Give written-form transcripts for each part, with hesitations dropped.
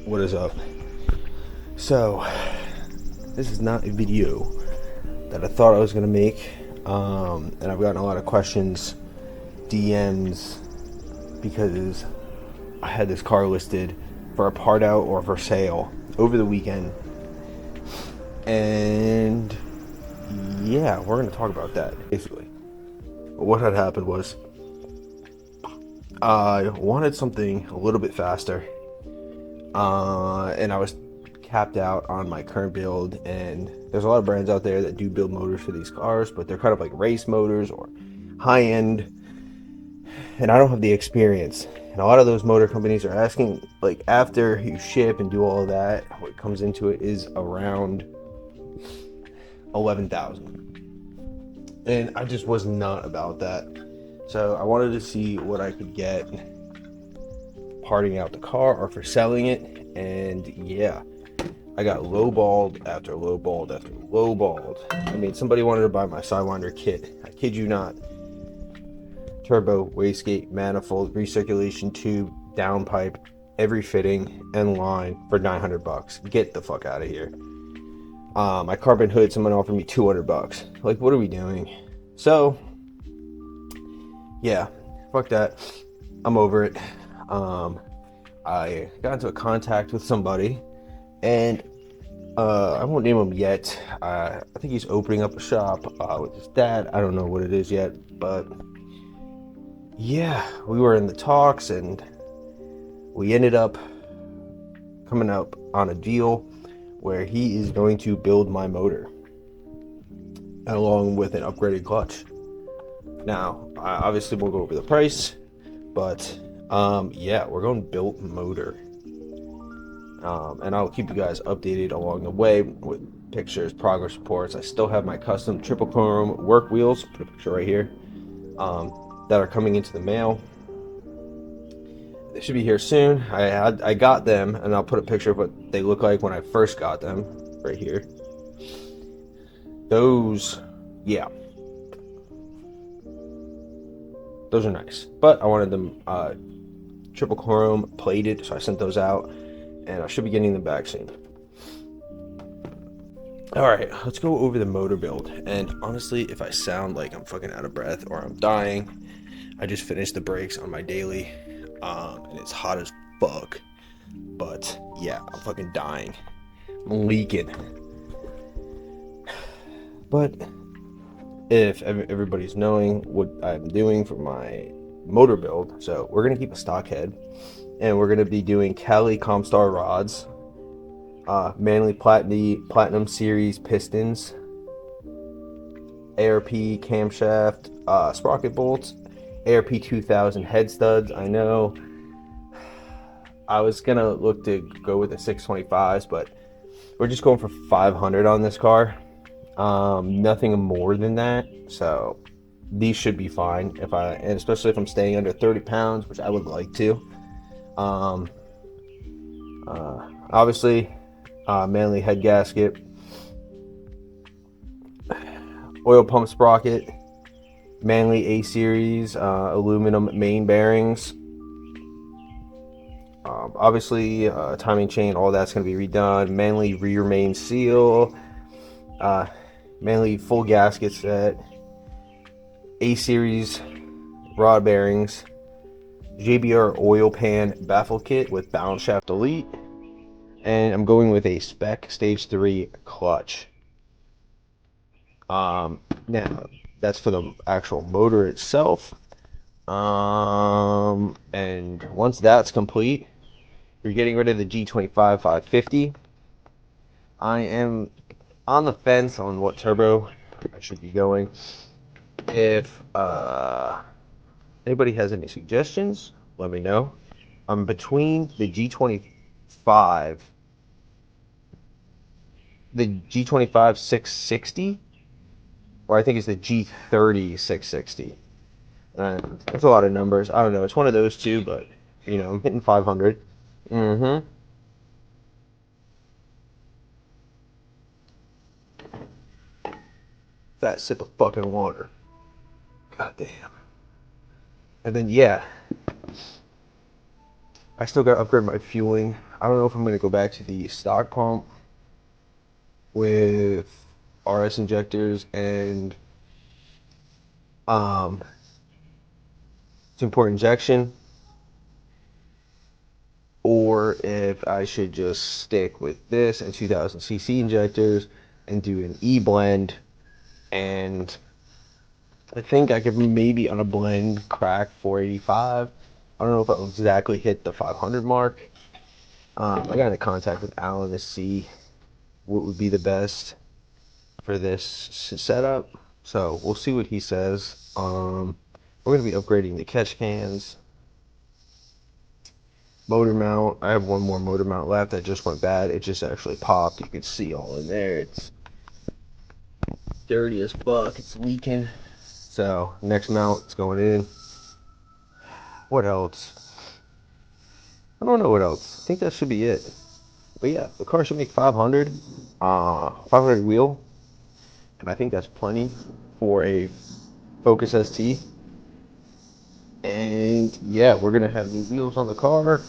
What is up? So, this is not a video that I thought I was gonna make, and I've gotten a lot of questions, DMs, because I had this car listed for a part out or for sale over the weekend, and yeah, we're gonna talk about that basically. But what had happened was I wanted something a little bit faster, and I was capped out on my current build. And there's a lot of brands out there that do build motors for these cars, but they're kind of like race motors or high end, and I don't have the experience. And a lot of those motor companies are asking, like, after you ship and do all of that, what comes into it is around 11,000, and I just was not about that. So I wanted to see what I could get parting out the car or for selling it. And yeah, I got lowballed after lowballed after lowballed. I mean, somebody wanted to buy my Sidewinder kit. I kid you not. Turbo, wastegate, manifold, recirculation tube, downpipe, every fitting and line for $900. Get the fuck out of here. My carbon hood, someone offered me $200. Like, what are we doing? So yeah, fuck that. I'm over it. I got into a contact with somebody, and I won't name him yet. I think he's opening up a shop with his dad. I don't know what it is yet, but yeah, we were in the talks, and we ended up coming up on a deal where he is going to build my motor along with an upgraded clutch. Now, I obviously won't go over the price, but yeah, we're going built motor. And I'll keep you guys updated along the way with pictures, progress reports. I still have my custom triple chrome work wheels, put a picture right here, that are coming into the mail. They should be here soon. I got them, and I'll put a picture of what they look like when I first got them right here. Those, yeah, those are nice, but I wanted them triple chrome plated, so I sent those out, and I should be getting them back soon. Alright, let's go over the motor build. And honestly, if I sound like I'm fucking out of breath or I'm dying, I just finished the brakes on my daily, and it's hot as fuck. But yeah, I'm fucking dying. I'm leaking. But if everybody's knowing what I'm doing for my motor build, so we're gonna keep a stock head, and we're gonna be doing Cali Comstar rods, Manley Platinum Series pistons, ARP camshaft, sprocket bolts, ARP 2000 head studs. I know I was gonna look to go with the 625s, but we're just going for 500 on this car. Nothing more than that. So these should be fine, and especially if I'm staying under 30 pounds, which I would like to. Obviously, Manley head gasket, oil pump sprocket, Manley A series, aluminum main bearings. Obviously, timing chain, all that's going to be redone. Manley rear main seal, Manley full gasket set, A series rod bearings, JBR oil pan baffle kit with balance shaft elite, and I'm going with a spec stage 3 clutch. Now that's for the actual motor itself. And once that's complete, you're getting rid of the G25 550. I am on the fence on what turbo I should be going. If anybody has any suggestions, let me know. I'm between the G25 660, or I think it's the G30 660. That's a lot of numbers. I don't know. It's one of those two, but you know, I'm hitting 500. Fat sip of fucking water. God damn. And then yeah, I still got to upgrade my fueling. I don't know if I'm going to go back to the stock pump with RS injectors and two port injection, or if I should just stick with this and 2000cc injectors and do an E-blend. And I think I could maybe on a blend crack 485. I don't know if I'll exactly hit the 500 mark. I got into contact with Alan to see what would be the best for this setup. So we'll see what he says. We're going to be upgrading the catch cans. Motor mount. I have one more motor mount left that just went bad. It just actually popped. You can see all in there. It's dirty as fuck. It's leaking. So next mount is going in. What else? I don't know what else. I think that should be it. But yeah, the car should make 500. 500 wheel. And I think that's plenty for a Focus ST. And yeah, we're gonna have new wheels on the car.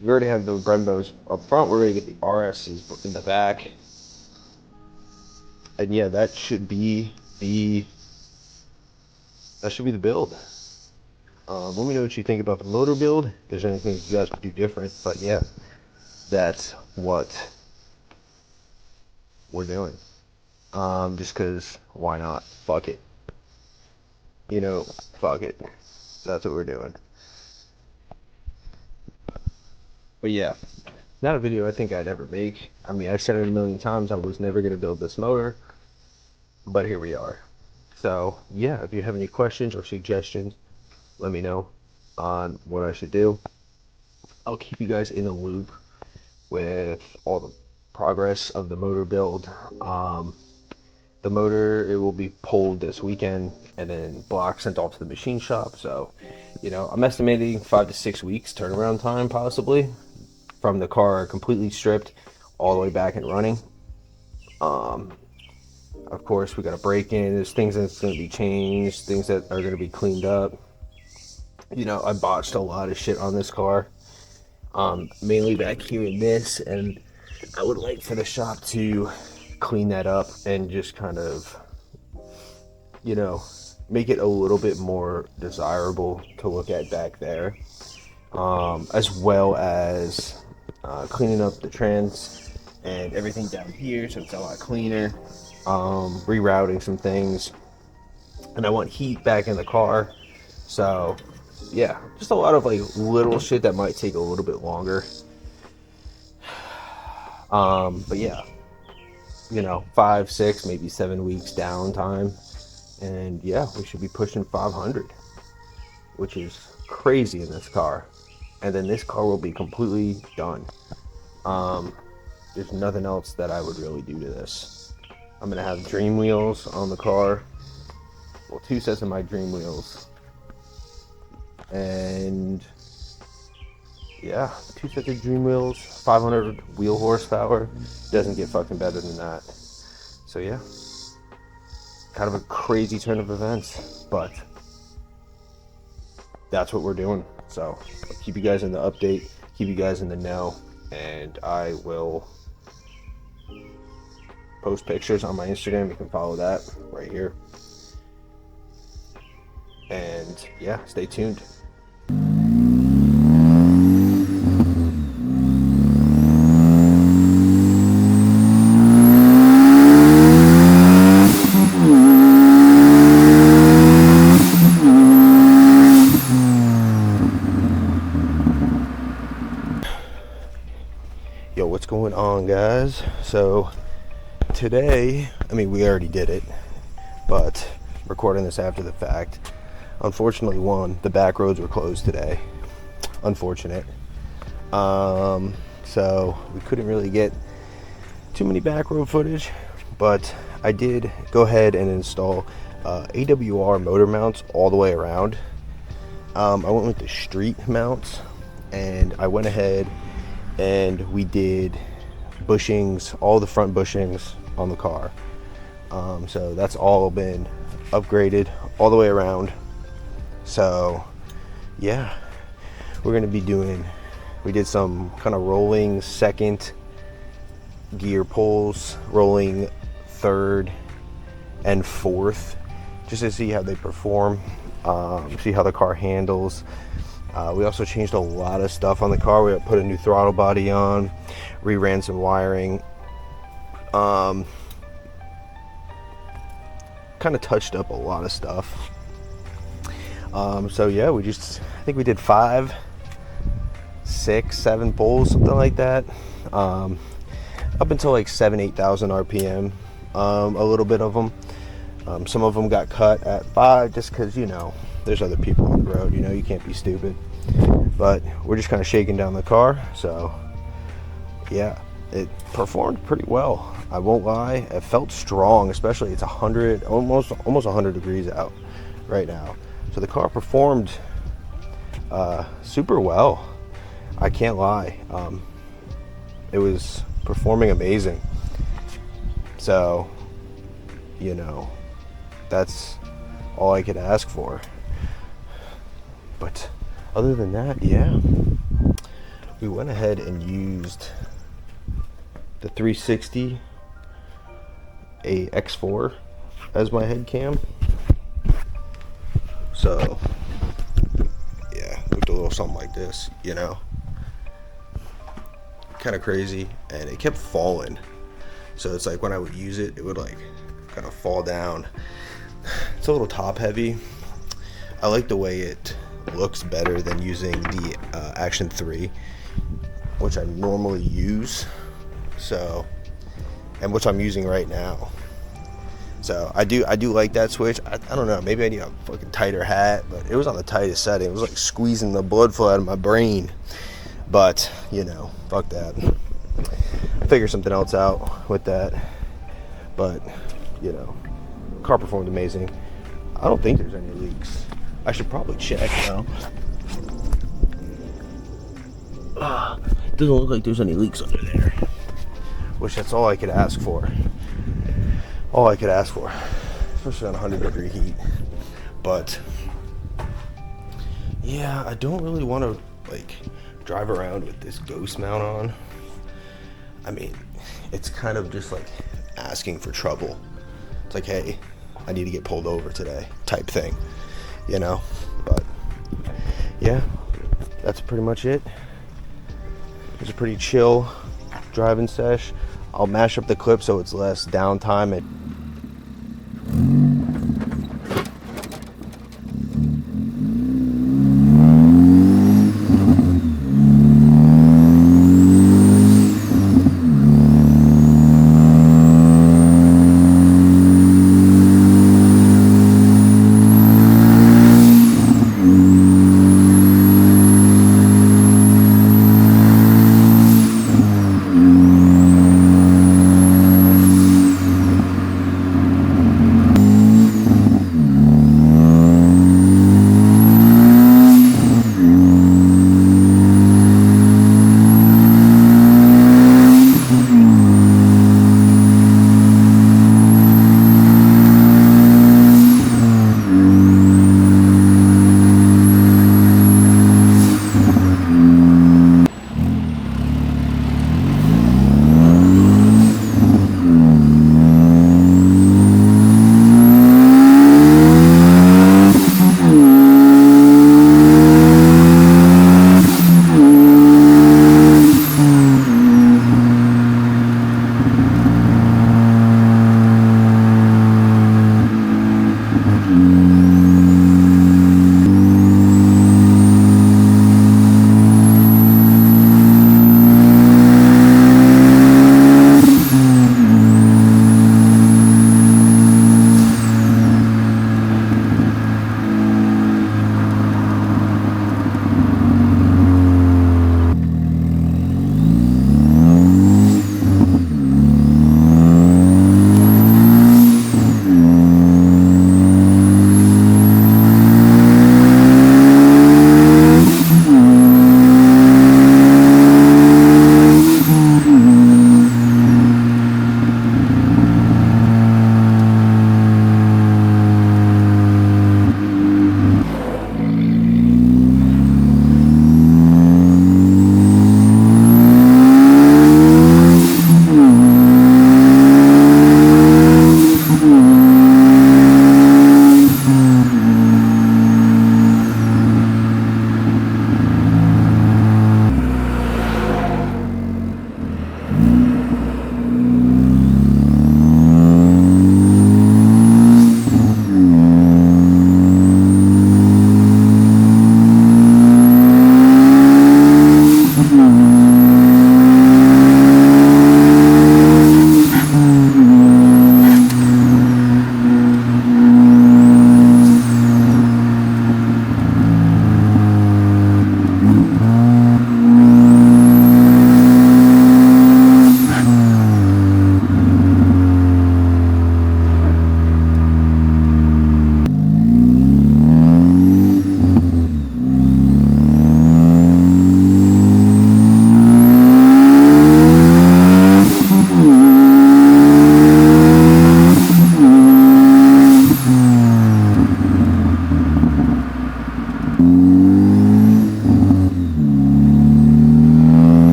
We already have the Brembos up front. We're gonna get the RSs in the back. And yeah, that should be the build. Let me know what you think about the motor build. If there's anything you guys would do different. But yeah, that's what we're doing. Just cause why not? Fuck it. You know, fuck it. That's what we're doing. But yeah, not a video I think I'd ever make. I mean, I've said it a million times, I was never gonna build this motor, but here we are. So yeah, if you have any questions or suggestions, let me know on what I should do. I'll keep you guys in the loop with all the progress of the motor build. The motor, it will be pulled this weekend and then blocks sent off to the machine shop. So, you know, I'm estimating 5 to 6 weeks turnaround time possibly from the car completely stripped all the way back and running. Of course, we got to break in. There's things that's going to be changed, things that are going to be cleaned up. You know, I botched a lot of shit on this car, mainly back here in this, and I would like for the shop to clean that up and just kind of, you know, make it a little bit more desirable to look at back there, as well as cleaning up the trans and everything down here so it's a lot cleaner, rerouting some things, and I want heat back in the car. So yeah, just a lot of like little shit that might take a little bit longer, but yeah, you know, 5, 6, maybe 7 weeks downtime, and yeah, we should be pushing 500, which is crazy in this car. And then this car will be completely done. There's nothing else that I would really do to this. I'm gonna have dream wheels on the car. Well, 2 sets of my dream wheels. And yeah, 2 sets of dream wheels, 500 wheel horsepower. Doesn't get fucking better than that. So yeah, kind of a crazy turn of events, but that's what we're doing. So I'll keep you guys in the update, keep you guys in the know, and I will post pictures on my Instagram. You can follow that right here. And yeah, stay tuned. Yo, what's going on, guys? So today, I mean, we already did it, but recording this after the fact. Unfortunately, the back roads were closed today. Unfortunate. So we couldn't really get too many back road footage, but I did go ahead and install AWR motor mounts all the way around. I went with the street mounts, and I went ahead and we did bushings, all the front bushings on the car. So that's all been upgraded all the way around. So yeah, we're going to be doing, we did some kind of rolling second gear pulls, rolling third and fourth, just to see how they perform, see how the car handles. We also changed a lot of stuff on the car. We put a new throttle body on, reran some wiring, kind of touched up a lot of stuff. So yeah, I think we did 5, 6, 7 pulls, something like that, up until like 8,000 RPM. A little bit of them, some of them got cut at 5, just because, you know, there's other people on the road, you know, you can't be stupid. But we're just kind of shaking down the car. So yeah, it performed pretty well, I won't lie. It felt strong, especially it's 100, almost 100 degrees out right now. So the car performed super well, I can't lie. It was performing amazing. So, you know, that's all I could ask for. But other than that, yeah, we went ahead and used the 360 a X4 as my head cam. So yeah, looked a little something like this, you know, kind of crazy. And it kept falling, so it's like when I would use it, it would like kind of fall down. It's a little top heavy. I like the way it looks better than using the Action 3, which I normally use, so, and which I'm using right now. So I do like that switch. I don't know, maybe I need a fucking tighter hat, but it was on the tightest setting. It was like squeezing the blood flow out of my brain. But, you know, fuck that. I'll figure something else out with that. But, you know, car performed amazing. I don't think there's any leaks. I should probably check now. Doesn't look like there's any leaks under there, which that's all I could ask for. All I could ask for, especially on 100-degree heat. But yeah, I don't really want to like drive around with this ghost mount on. I mean, it's kind of just like asking for trouble. It's like, hey, I need to get pulled over today type thing, you know. But yeah, that's pretty much it. It's a pretty chill driving sesh. I'll mash up the clip so it's less downtime and